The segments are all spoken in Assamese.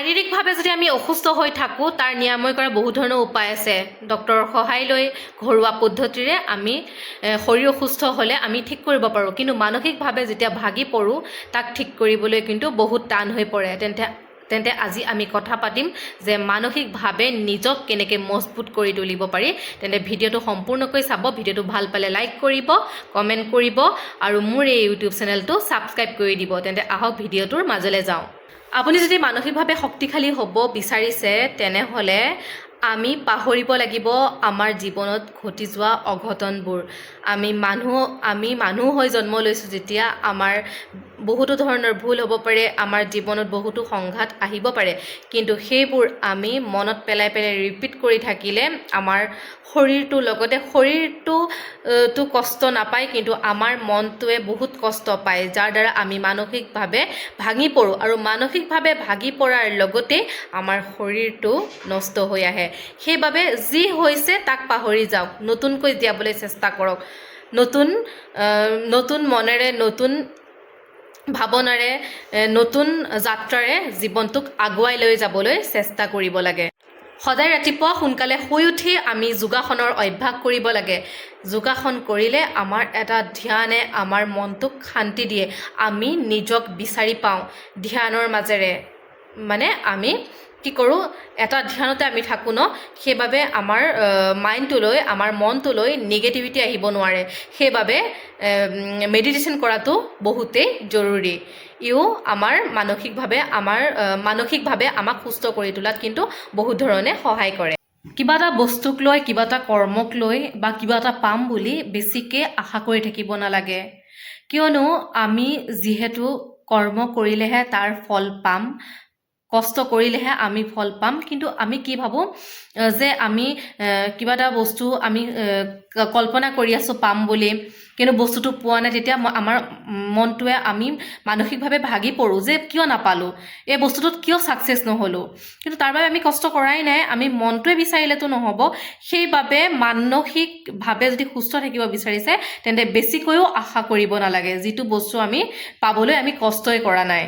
শাৰীৰিকভাৱে যদি আমি অসুস্থ হৈ থাকোঁ তাৰ নিৰাময় কৰা বহু ধৰণৰ উপায় আছে। ডক্টৰৰ সহায় লৈ ঘৰুৱা পদ্ধতিৰে আমি শৰীৰ অসুস্থ হ'লে আমি ঠিক কৰিব পাৰোঁ, কিন্তু মানসিকভাৱে যেতিয়া ভাগি পৰোঁ তাক ঠিক কৰিবলৈ কিন্তু বহুত টান হৈ পৰে। তেন্তে আজি আমি কথা পাতিম যে মানসিকভাৱে নিজক কেনেকৈ মজবুত কৰি তুলিব পাৰি। তেন্তে ভিডিঅ'টো সম্পূৰ্ণকৈ চাব। ভিডিঅ'টো ভাল পালে লাইক কৰিব, কমেণ্ট কৰিব আৰু মোৰ এই ইউটিউব চেনেলটো ছাবস্ক্ৰাইব কৰি দিব। তেন্তে আহক ভিডিঅ'টোৰ মাজলৈ যাওঁ। আপুনি যদি মানসিকভাৱে শক্তিশালী হ'ব বিচাৰিছে তেনেহ'লে আমি পাহৰিব লাগিব আমাৰ জীৱনত ঘটি যোৱা অঘটনবোৰ। আমি মানুহ হৈ জন্ম লৈছোঁ যেতিয়া আমাৰ বহুতো ধৰণৰ ভুল হ'ব পাৰে, আমাৰ জীৱনত বহুতো সংঘাত আহিব পাৰে, কিন্তু সেইবোৰ আমি মনত পেলাই ৰিপিট কৰি থাকিলে আমাৰ শৰীৰটোৰ লগতে শৰীৰটো কষ্ট নাপায়, কিন্তু আমাৰ মনটোৱে বহুত কষ্ট পায়, যাৰ দ্বাৰা আমি মানসিকভাৱে ভাঙি পৰোঁ আৰু মানসিকভাৱে ভাগি পৰাৰ লগতে আমাৰ শৰীৰটো নষ্ট হৈ আহে। সেইবাবে যি হৈছে তাক পাহৰি যাওক, নতুনকৈ জীয়াবলৈ চেষ্টা কৰক, নতুন মনেৰে, নতুন ভাৱনাৰে, নতুন যাত্ৰাৰে জীৱনটোক আগুৱাই লৈ যাবলৈ চেষ্টা কৰিব লাগে। সদায় ৰাতিপুৱা সোনকালে শুই উঠি আমি যোগাসনৰ অভ্যাস কৰিব লাগে। যোগাসন কৰিলে আমাৰ এটা ধ্যানে আমাৰ মনটোক শান্তি দিয়ে। আমি নিজক বিচাৰি পাওঁ ধ্যানৰ মাজেৰে। মানে আমি কি কৰোঁ, এটা ধ্যানতে আমি থাকোঁ ন, সেইবাবে আমাৰ মাইণ্ডটোলৈ, আমাৰ মনটোলৈ নিগেটিভিটি আহিব নোৱাৰে। সেইবাবে মেডিটেশ্যন কৰাটো বহুতেই জৰুৰী। ইও আমাৰ মানসিকভাৱে আমাক সুস্থ কৰি তোলাত কিন্তু বহুত ধৰণে সহায় কৰে। কিবা এটা বস্তুক লৈ, কিবা এটা কৰ্মক লৈ বা কিবা এটা পাম বুলি বেছিকৈ আশা কৰি থাকিব নালাগে, কিয়নো আমি যিহেতু কৰ্ম কৰিলেহে তাৰ ফল পাম, কষ্ট কৰিলেহে আমি ফল পাম। কিন্তু আমি কি ভাবোঁ যে আমি কিবা এটা বস্তু আমি কল্পনা কৰি আছোঁ পাম বুলি, কিন্তু বস্তুটো পোৱা নাই, তেতিয়া আমাৰ মনটোৱে, আমি মানসিকভাৱে ভাগি পৰোঁ যে কিয় নাপালোঁ, এই বস্তুটোত কিয় ছাকচেছ নহ'লোঁ। কিন্তু তাৰ বাবে আমি কষ্ট কৰাই নাই, আমি মনটোৱে বিচাৰিলেতো নহ'ব। সেইবাবে মানসিকভাৱে যদি সুস্থ থাকিব বিচাৰিছে তেন্তে বেছিকৈও আশা কৰিব নালাগে, যিটো বস্তু আমি পাবলৈ আমি কষ্টই কৰা নাই।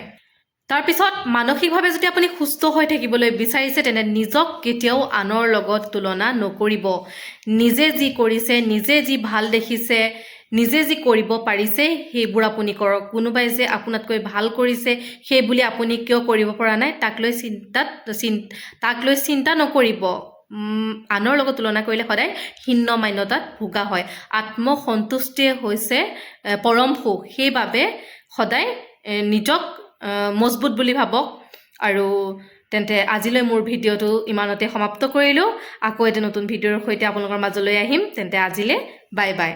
তাৰপিছত মানসিকভাৱে যদি আপুনি সুস্থ হৈ থাকিবলৈ বিচাৰিছে তেন্তে নিজক কেতিয়াও আনৰ লগত তুলনা নকৰিব। নিজে যি কৰিছে, নিজে যি ভাল দেখিছে, নিজে যি কৰিব পাৰিছে সেইবোৰ আপুনি কৰক। কোনোবাই যে আপোনাতকৈ ভাল কৰিছে সেই বুলি আপুনি কিয় কৰিব পৰা নাই তাক লৈ চিন্তা নকৰিব। আনৰ লগত তুলনা কৰিলে সদায় হীনমান্যতাত ভোগা হয়। আত্মসন্তুষ্টিয়ে হৈছে পৰম সুখ। সেইবাবে সদায় নিজক মজবুত বুলি ভাবক। আৰু তেন্তে আজিলৈ মোৰ ভিডিঅ'টো ইমানতে সমাপ্ত কৰিলোঁ। আকৌ এটা নতুন ভিডিঅ'ৰ সৈতে আপোনালোকৰ মাজলৈ আহিম। তেন্তে আজিলৈ বাই বাই।